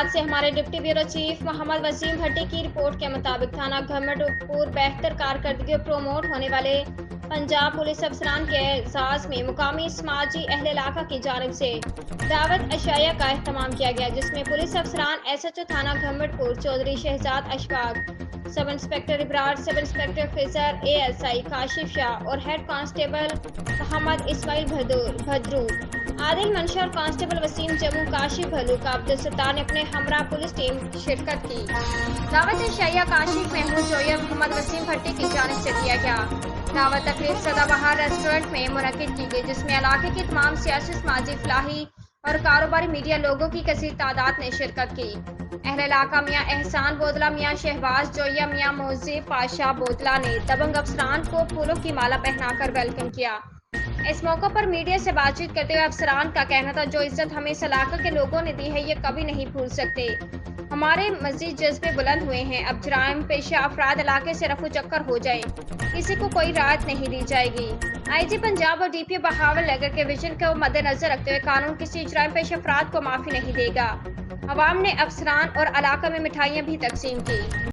तफसीलात से हमारे deputy bureau chief Mohammad Wasim Bhatti की रिपोर्ट के मुताबिक थाना घमटपुर बेहतर कारकर्दगी प्रमोट होने वाले पंजाब पुलिस अफसरान के एजाज में मुकामी समाजी अहल इलाका की जानिब से दावत अशाया का अहतमाम किया गया, जिसमें पुलिस अफसरान SHO थाना घमटपुर चौधरी शहजाद अशफाक, सब इंस्पेक्टर इब्रार, सब इंस्पेक्टर फिजर, ASI काशिफ शाह और हेड कांस्टेबल मोहम्मद इस्माइल भद्रू, आदिल मंशा और कांस्टेबल वसीम जम्मू काशिफ भलू का अब्दुल सत्तार ने अपने हमरा पुलिस टीम शिरकत की। दावत शाहिया काशिफ महमूद जोया मोहम्मद वसीम भट्टी की जानिब से दिया गया। दावत तकरीब सदाबहार रेस्टोरेंट में मुनक्किद की गई, जिसमें इलाके के तमाम सियासी, समाजी, फलाही और कारोबारी मीडिया लोगों की कसीर तादाद ने शिरकत की। अहल इलाका मियाँ एहसान बोतला, मियाँ शहबाज जोया, मियाँ मोज़ेब पाशा बोतला ने दबंग अफसरान को फूलों की माला पहनाकर वेलकम किया। इस मौके पर मीडिया से बातचीत करते हुए अफसरान का कहना था, जो इज्जत हमें इस इलाके के लोगों ने दी है ये कभी नहीं भूल सकते। हमारे मजीद जज्बे बुलंद हुए हैं। अब जराइम पेशा अफराद इलाके से रफू चक्कर हो जाए, किसी को कोई राहत नहीं दी जाएगी। IG पंजाब और DPO बहावल नगर के विजन को मद्देनजर रखते हुए कानून किसी जराइम पेशा अफराद को माफी नहीं देगा। अवाम ने अफसरान और इलाका में मिठाइयाँ भी तकसीम की।